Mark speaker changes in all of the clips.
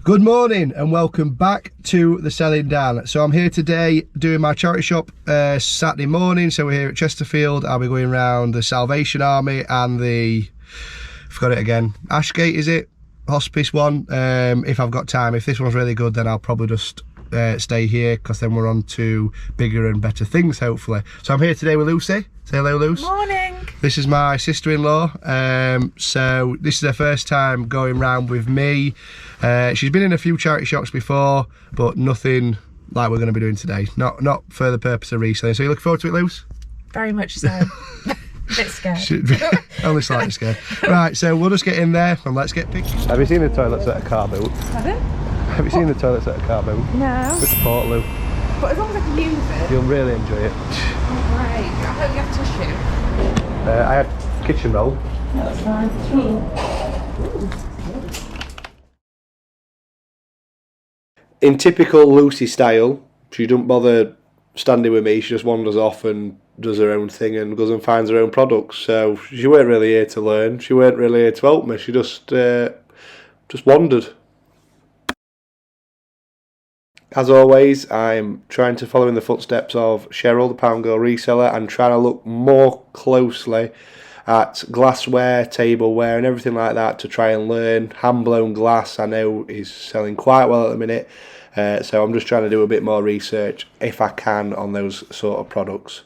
Speaker 1: Good morning and welcome back to the Selling Dan. So I'm here today doing my charity shop Saturday morning. So we're here at Chesterfield. I'll be going around the Salvation Army and the, forgot it again, Ashgate is it? Hospice one. If I've got time. If this one's really good, then I'll probably just stay here, because then we're on to bigger and better things hopefully. So I'm here today with Lucy. Say hello, Luce.
Speaker 2: Morning. This
Speaker 1: is my sister-in-law. So this is her first time going round with me. She's been in a few charity shops before, but nothing like we're going to be doing today. Not for the purpose of reselling. So you looking forward to it, Luce?
Speaker 2: Very much so. A bit scared.
Speaker 1: Only slightly scared. Right, so we'll just get in there and let's get picked. Have you seen the toilets at a car boot?
Speaker 2: Pardon?
Speaker 1: Have you seen the toilets at a car boot?
Speaker 2: No.
Speaker 1: It's Portaloo.
Speaker 2: But as long as I can use it.
Speaker 1: You'll really enjoy it.
Speaker 2: Oh, great. I hope you have tissue.
Speaker 1: I had kitchen roll.
Speaker 2: Yeah, that's fine.
Speaker 1: In typical Lucy style, she doesn't bother standing with me. She just wanders off and does her own thing and goes and finds her own products. So she weren't really here to learn. She weren't really here to help me. She just wandered. As always, I'm trying to follow in the footsteps of Cheryl, the Pound Girl reseller, and trying to look more closely at glassware, tableware and everything like that to try and learn. Hand-blown glass I know is selling quite well at the minute, so I'm just trying to do a bit more research if I can on those sort of products.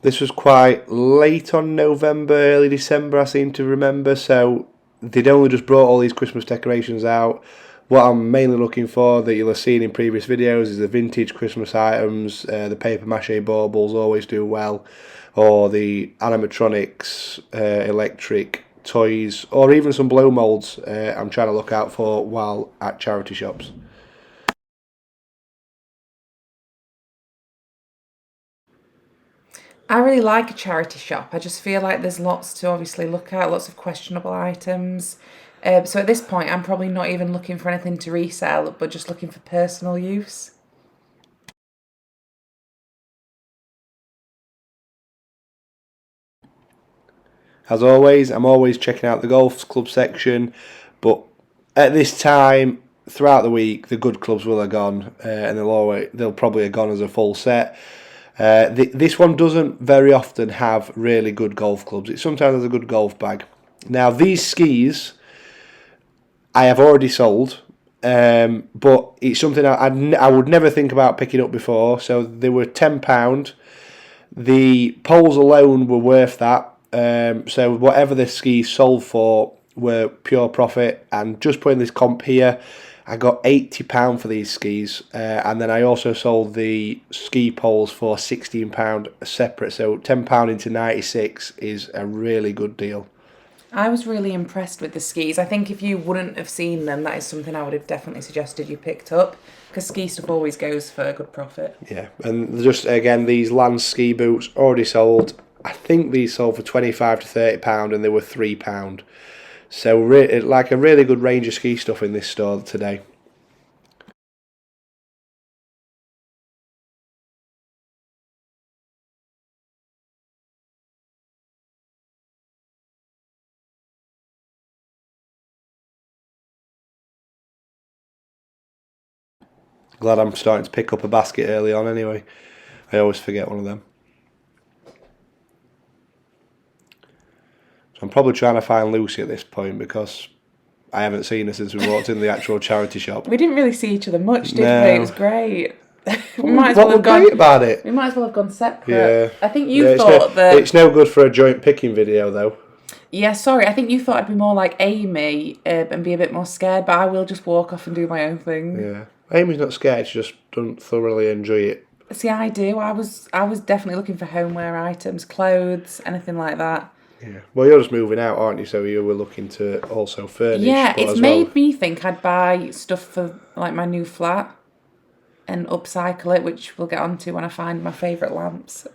Speaker 1: This was quite late on November, early December I seem to remember, so they'd only just brought all these Christmas decorations out. What I'm mainly looking for, that you'll have seen in previous videos, is the vintage Christmas items. The paper mache baubles always do well, or the animatronics, electric toys, or even some blow moulds I'm trying to look out for while at charity shops.
Speaker 2: I really like a charity shop. I just feel like there's lots to obviously look at, lots of questionable items. So at this point, I'm probably not even looking for anything to resell, but just looking for personal use.
Speaker 1: As always, I'm always checking out the golf club section, but at this time, throughout the week, the good clubs will have gone, and they'll probably have gone as a full set. This one doesn't very often have really good golf clubs. It sometimes has a good golf bag. Now these skis I have already sold, but it's something I would never think about picking up before. So they were £10. The poles alone were worth that. So whatever the skis sold for were pure profit. And just putting this comp here, I got £80 for these skis, and then I also sold the ski poles for £16 separate, so £10 into 96 is a really good deal.
Speaker 2: I was really impressed with the skis. I think if you wouldn't have seen them, that is something I would have definitely suggested you picked up, because ski stuff always goes for a good profit.
Speaker 1: Yeah, and just again, these Lance ski boots already sold. I think these sold for £25 to £30 and they were £3. So like a really good range of ski stuff in this store today. Glad I'm starting to pick up a basket early on anyway. I always forget one of them. So I'm probably trying to find Lucy at this point, because I haven't seen her since we walked in the actual charity shop.
Speaker 2: We didn't really see each other much, did we? It was great.
Speaker 1: We might as well have gone. About it?
Speaker 2: We might as well have gone separate.
Speaker 1: Yeah.
Speaker 2: I think you thought that
Speaker 1: it's no good for a joint picking video, though.
Speaker 2: Yeah, sorry. I think you thought I'd be more like Amy and be a bit more scared, but I will just walk off and do my own thing.
Speaker 1: Yeah, Amy's not scared. She just doesn't thoroughly enjoy it.
Speaker 2: See, I do. I was definitely looking for homeware items, clothes, anything like that.
Speaker 1: Yeah. Well, you're just moving out, aren't you? So you were looking to also furnish.
Speaker 2: Yeah, it's made me think I'd buy stuff for like my new flat and upcycle it, which we'll get onto when I find my favourite lamps.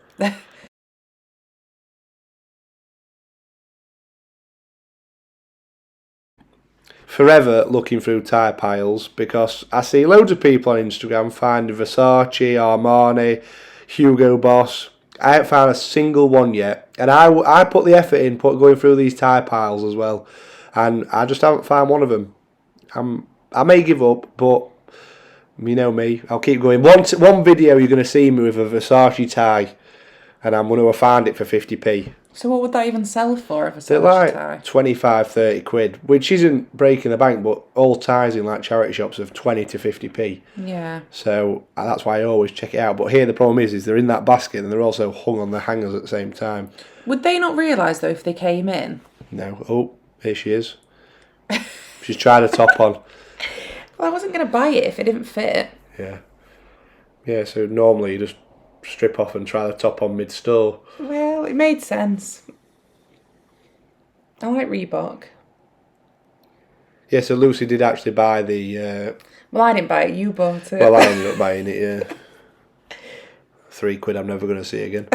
Speaker 1: Forever looking through tyre piles, because I see loads of people on Instagram finding Versace, Armani, Hugo Boss. I haven't found a single one yet. And I put the effort in, going through these tie piles as well. And I just haven't found one of them. I may give up, but you know me, I'll keep going. One video you're going to see me with a Versace tie, and I'm going to find it for 50p.
Speaker 2: So what would that even sell for, a
Speaker 1: They're
Speaker 2: Versace
Speaker 1: like
Speaker 2: tie?
Speaker 1: 25, 30 quid, which isn't breaking the bank, but all ties in like charity shops of 20 to 50p.
Speaker 2: Yeah.
Speaker 1: So that's why I always check it out. But here the problem is they're in that basket and they're also hung on the hangers at the same time.
Speaker 2: Would they not realise, though, if they came in?
Speaker 1: No. Oh, here she is. She's tried a top on.
Speaker 2: Well, I wasn't going to buy it if it didn't fit.
Speaker 1: Yeah. Yeah, so normally you just strip off and try the top on mid-store.
Speaker 2: Well, it made sense. I like Reebok.
Speaker 1: Yeah, so Lucy did actually buy the...
Speaker 2: Well, I didn't buy it, you bought it.
Speaker 1: Well, I ended up buying it, yeah. £3 I'm never going to see again.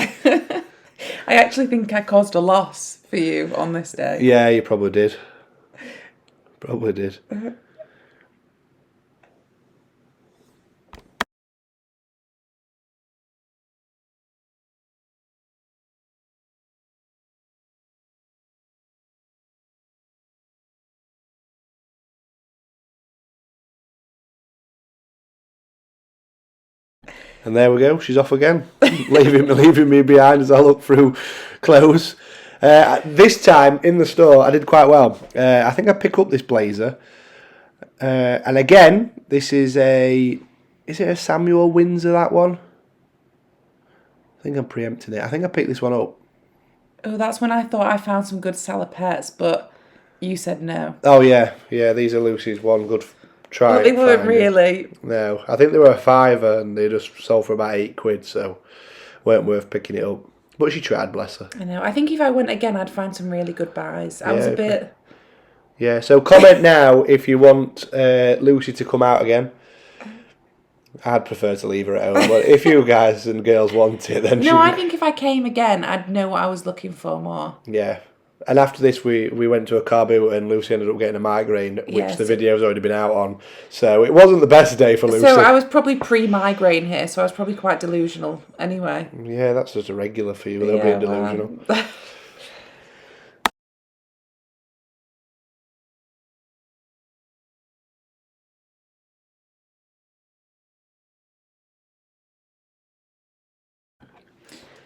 Speaker 2: I actually think I caused a loss for you on this day.
Speaker 1: Yeah, you probably did. Probably did. And there we go. She's off again, leaving me behind as I look through clothes. This time in the store, I did quite well. I think I pick up this blazer, and again, this is a. Is it a Samuel Windsor? That one. I think I'm preempting it. I think I picked this one up.
Speaker 2: Oh, that's when I thought I found some good salopettes, but you said no.
Speaker 1: Oh yeah. These are Lucy's one good. Try.
Speaker 2: Well, they weren't really.
Speaker 1: No, I think they were a £5 and they just sold for about £8, so weren't worth picking it up. But she tried, bless her.
Speaker 2: I know. I think if I went again, I'd find some really good buys. I was a bit.
Speaker 1: Yeah. So comment now if you want Lucy to come out again. I'd prefer to leave her at home, but if you guys and girls want it, then
Speaker 2: No, I think if I came again, I'd know what I was looking for more.
Speaker 1: Yeah. And after this, we went to a car boot and Lucy ended up getting a migraine, which the video's already been out on. So it wasn't the best day for Lucy.
Speaker 2: So I was probably pre-migraine here, so I was probably quite delusional anyway.
Speaker 1: Yeah, that's just a regular for you without being delusional.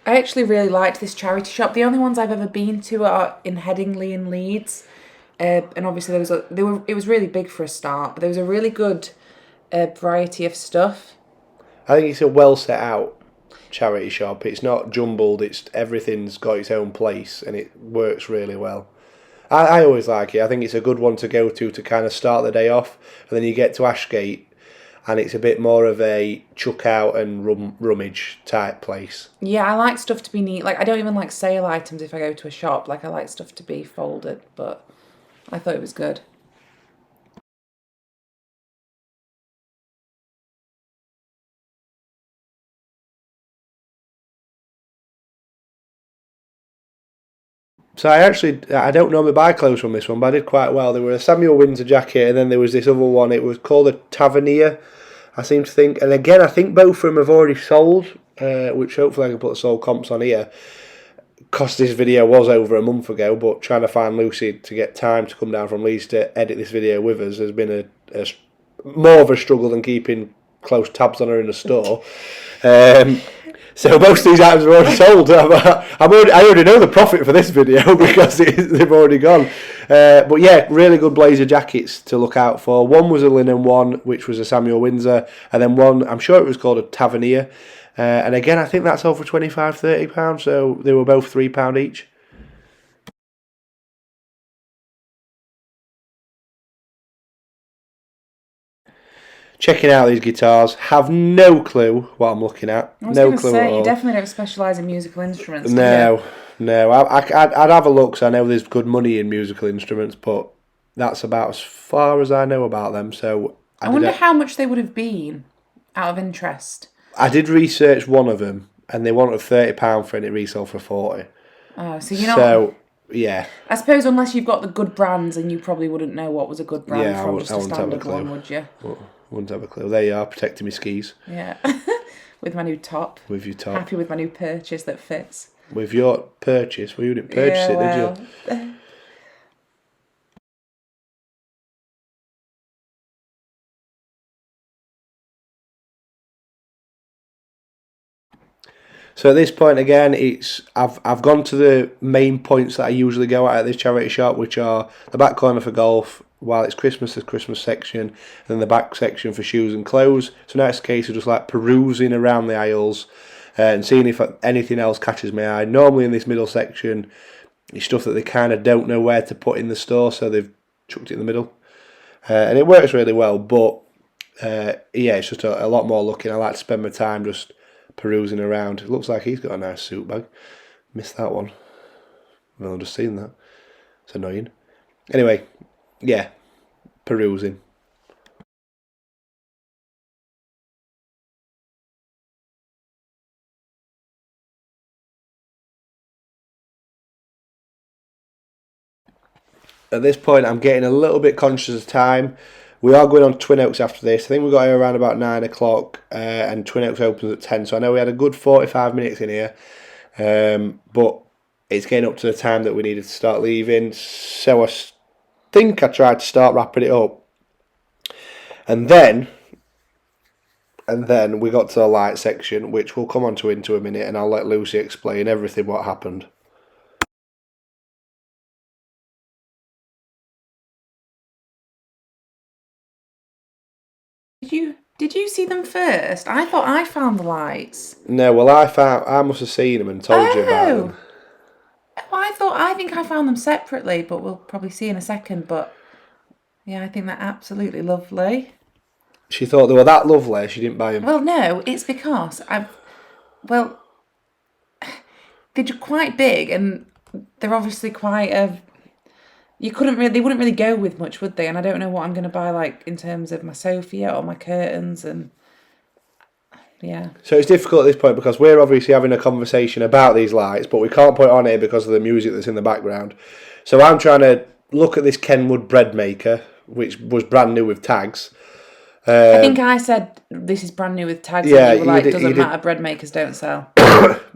Speaker 2: I actually really liked this charity shop. The only ones I've ever been to are in Headingley and Leeds. And obviously it was really big for a start, but there was a really good variety of stuff.
Speaker 1: I think it's a well set out charity shop. It's not jumbled. Everything's got its own place and it works really well. I always like it. I think it's a good one to go to kind of start the day off, and then you get to Ashgate and it's a bit more of a chuck out and rummage type place.
Speaker 2: Yeah, I like stuff to be neat. Like, I don't even like sale items if I go to a shop. Like, I like stuff to be folded, but I thought it was good.
Speaker 1: So I don't normally buy clothes from this one, but I did quite well. There were a Samuel Windsor jacket, and then there was this other one. It was called a Tavernier, I seem to think. And again, I think both of them have already sold, which hopefully I can put the sold comps on here. Because this video was over a month ago, but trying to find Lucy to get time to come down from Leeds to edit this video with us has been a more of a struggle than keeping close tabs on her in the store. So most of these items are already sold. I already know the profit for this video because they've already gone. But yeah, really good blazer jackets to look out for. One was a linen one, which was a Samuel Windsor, and then one, I'm sure it was called a Tavernier. And again, I think that's all for £25-30, so they were both £3 each. Checking out these guitars, have no clue what I'm looking at.
Speaker 2: I was
Speaker 1: no
Speaker 2: going to
Speaker 1: clue
Speaker 2: say,
Speaker 1: at all.
Speaker 2: you definitely don't specialise in musical instruments,
Speaker 1: No. I'd have a look, so I know there's good money in musical instruments, but that's about as far as I know about them. So
Speaker 2: I wonder how much they would have been out of interest.
Speaker 1: I did research one of them, and they wanted £30 for it, and it resold for 40.
Speaker 2: Oh, so you're not...
Speaker 1: So, yeah.
Speaker 2: I suppose unless you've got the good brands, and you probably wouldn't know what was a good brand from just a standard one, would you?
Speaker 1: Wouldn't have a clue. There you are, protecting my skis.
Speaker 2: Yeah. With my new top.
Speaker 1: With your top.
Speaker 2: Happy with my new purchase that fits.
Speaker 1: With your purchase? Well, you didn't purchase it, did you? So at this point again, I've gone to the main points that I usually go at this charity shop, which are the back corner for golf. While it's Christmas, the Christmas section, and then the back section for shoes and clothes. So now it's a case of just like perusing around the aisles and seeing if anything else catches my eye. Normally in this middle section, it's stuff that they kind of don't know where to put in the store, so they've chucked it in the middle, and it works really well. But yeah, it's just a lot more looking. I like to spend my time just perusing around. It looks like he's got a nice suit bag. Missed that one. Well, I've just seen that. It's annoying. Anyway, yeah, perusing. At this point, I'm getting a little bit conscious of time. We are going on Twin Oaks after this. I think we got here around about 9 o'clock, and Twin Oaks opens at 10. So I know we had a good 45 minutes in here, but it's getting up to the time that we needed to start leaving. So I think I tried to start wrapping it up. And then we got to the light section, which we'll come on to into a minute, and I'll let Lucy explain everything what happened.
Speaker 2: Did you see them first? I thought I found the lights.
Speaker 1: No, well I must have seen them and told you about them.
Speaker 2: Well, I think I found them separately, but we'll probably see in a second. But yeah, I think they're absolutely lovely.
Speaker 1: She thought they were that lovely, she didn't buy them.
Speaker 2: Well, no, it's because they're quite big and they're obviously quite they wouldn't really go with much, would they? And I don't know what I'm going to buy, like, in terms of my sofa yet, or my curtains, and yeah.
Speaker 1: So it's difficult at this point because we're obviously having a conversation about these lights, but we can't put it on here because of the music that's in the background. So I'm trying to look at this Kenwood bread maker, which was brand new with tags.
Speaker 2: I think I said this is brand new with tags,
Speaker 1: yeah,
Speaker 2: and you were like, doesn't matter, bread makers don't sell.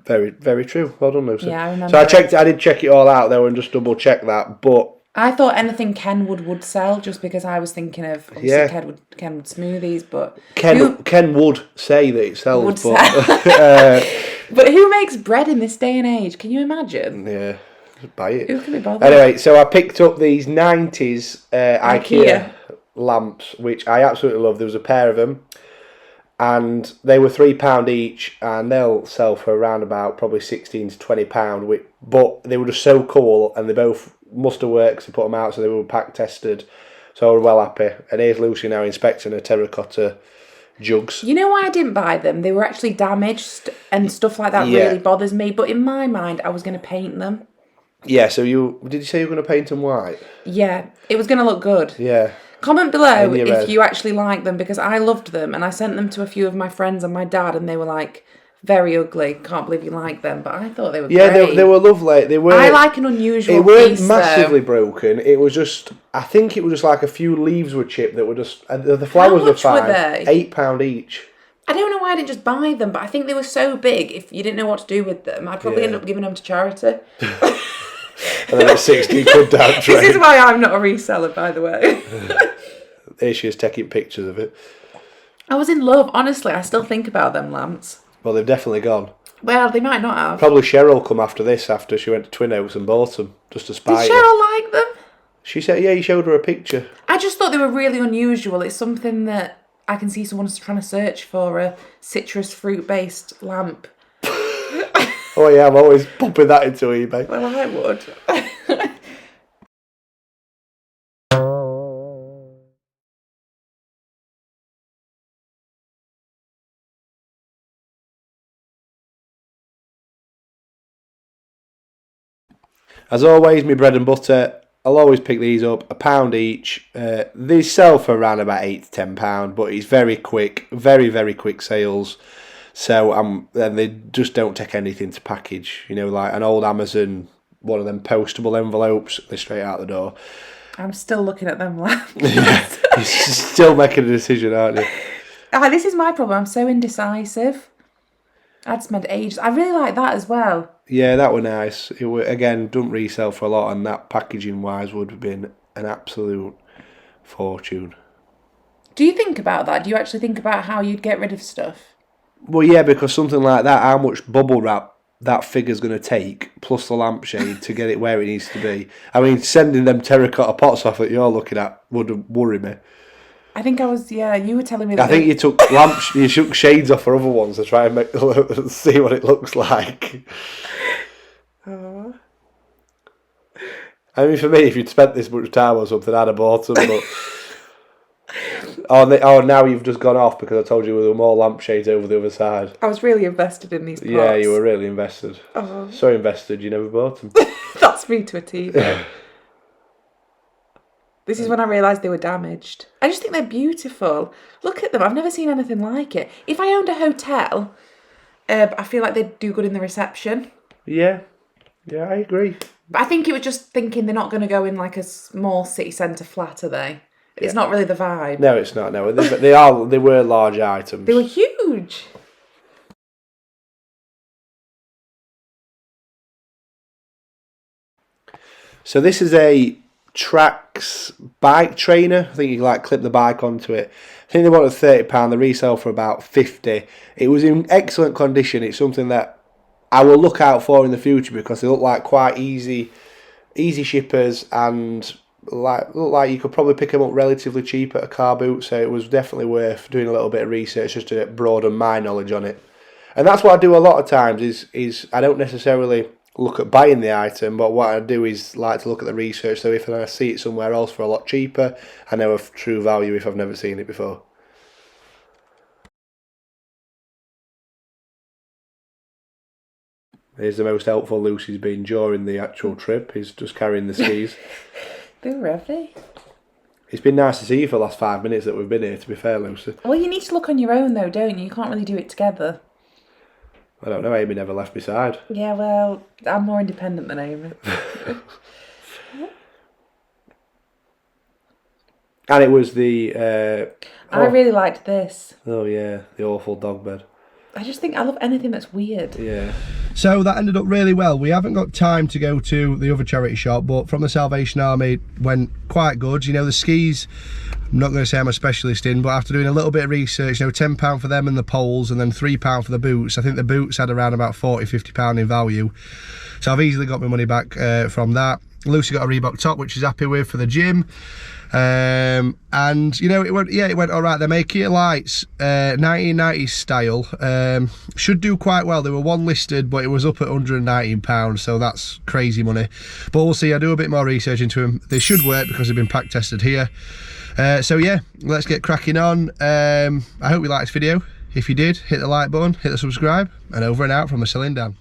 Speaker 1: Very, very true. Well done, Lucy.
Speaker 2: Yeah, I remember.
Speaker 1: So I did check it all out though and just double check that, but
Speaker 2: I thought anything Kenwood would sell just because I was thinking of Kenwood smoothies, but
Speaker 1: Ken would say that it sells,
Speaker 2: but who makes bread in this day and age? Can you imagine?
Speaker 1: Yeah, just buy it.
Speaker 2: Who can be bothered?
Speaker 1: Anyway, so I picked up these 90s IKEA lamps, which I absolutely love. There was a pair of them, and they were £3 each, and they'll sell for around about probably £16 to £20. But they were just so cool, and they both must have worked to put them out, so they were pack tested. So I was well happy. And here's Lucy now inspecting her terracotta jugs.
Speaker 2: You know why I didn't buy them? They were actually damaged, and stuff like that really bothers me. But in my mind, I was going to paint them.
Speaker 1: Yeah, so did you say you were going to paint them white?
Speaker 2: Yeah, it was going to look good.
Speaker 1: Yeah.
Speaker 2: Comment below if you actually like them, because I loved them and I sent them to a few of my friends and my dad, and they were like, very ugly. Can't believe you like them, but I thought they were great.
Speaker 1: Yeah, they were lovely. They were.
Speaker 2: I like an unusual.
Speaker 1: It weren't
Speaker 2: piece,
Speaker 1: massively broken. It was just. I think it was just like a few leaves were chipped that were just. The flowers were fine.
Speaker 2: How much were they?
Speaker 1: £8 each.
Speaker 2: I don't know why I didn't just buy them, but I think they were so big. If you didn't know what to do with them, I'd probably end up giving them to charity.
Speaker 1: And then it's 60 quid down train.
Speaker 2: This is why I'm not a reseller, by the way.
Speaker 1: There she is taking pictures of it.
Speaker 2: I was in love. Honestly, I still think about them lamps.
Speaker 1: Well, they've definitely gone.
Speaker 2: Well, they might not have.
Speaker 1: Probably Cheryl come after this, after she went to Twin Oaks and bought them, just to spite
Speaker 2: Did Cheryl like them?
Speaker 1: She said, yeah, you showed her a picture.
Speaker 2: I just thought they were really unusual. It's something that I can see someone's trying to search for, a citrus fruit-based lamp.
Speaker 1: Oh yeah, I'm always popping that into eBay.
Speaker 2: Well, I would.
Speaker 1: As always, my bread and butter, I'll always pick these up, £1 each. They sell for around about £8 to £10, but it's very quick, very, very quick sales. So and they just don't take anything to package. You know, like an old Amazon, one of them postable envelopes, they're straight out the door.
Speaker 2: I'm still looking at them lamps.
Speaker 1: Yeah, you're still making a decision, aren't you?
Speaker 2: This is my problem. I'm so indecisive. I'd spend ages. I really like that as well.
Speaker 1: Yeah, that were nice. It were, again, don't resell for a lot, and that packaging wise would have been an absolute fortune.
Speaker 2: Do you think about that? Do you actually think about how you'd get rid of stuff?
Speaker 1: Well, yeah, because something like that, how much bubble wrap that figure's going to take, plus the lampshade to get it where it needs to be. I mean, sending them terracotta pots off that you're looking at would worry me.
Speaker 2: I think I was, yeah, you were telling me that.
Speaker 1: I think you took you took shades off for other ones to try and see what it looks like. I mean, for me, if you'd spent this much time or something, I'd have bought them, but... Oh, now you've just gone off because I told you there were more lampshades over the other side.
Speaker 2: I was really invested in these pots.
Speaker 1: Yeah, you were really invested.
Speaker 2: Oh.
Speaker 1: So invested, you never bought them.
Speaker 2: That's me to a T. This is when I realised they were damaged. I just think they're beautiful. Look at them. I've never seen anything like it. If I owned a hotel, I feel like they'd do good in the reception.
Speaker 1: Yeah, I agree.
Speaker 2: But I think it was just thinking they're not going to go in like a small city centre flat, are they? It's not really the vibe.
Speaker 1: No, it's not. No, they were large items.
Speaker 2: They were huge.
Speaker 1: So this is a Trax bike trainer. I think you can like clip the bike onto it. I think they wanted £30. They resell for about £50. It was in excellent condition. It's something that I will look out for in the future because they look like quite easy shippers and look like you could probably pick them up relatively cheap at a car boot. So it was definitely worth doing a little bit of research just to broaden my knowledge on it. And that's what I do a lot of times. Is I don't necessarily look at buying the item, but what I do is like to look at the research, so if I see it somewhere else for a lot cheaper, I know of true value if I've never seen it before. Here's the most helpful Lucy's been during the actual trip. He's just carrying the skis.
Speaker 2: They're heavy.
Speaker 1: It's been nice to see you for the last 5 minutes that we've been here, to be fair, Lucy.
Speaker 2: Well, you need to look on your own though, don't you? You can't really do it together.
Speaker 1: I don't know, Amy never left my side.
Speaker 2: Yeah, well, I'm more independent than Amy.
Speaker 1: And it was the...
Speaker 2: I really liked this.
Speaker 1: Oh yeah, the awful dog bed.
Speaker 2: I just think I love anything that's weird.
Speaker 1: Yeah. So that ended up really well. We haven't got time to go to the other charity shop, but from the Salvation Army went quite good. You know, the skis, I'm not going to say I'm a specialist in, but after doing a little bit of research, you know, £10 for them and the poles, and then £3 for the boots. I think the boots had around about £40–50 in value. So I've easily got my money back from that. Lucy got a Reebok top, which she's happy with for the gym. And you know, it went all right. They're making lights 1990s style. Should do quite well. They were one listed, but it was up at £119, so that's crazy money. But we'll see. I do a bit more research into them. They should work because they've been pack tested here. So yeah, let's get cracking on. I hope you liked this video. If you did, hit the like button, hit the subscribe, and over and out from the Reselling Dan.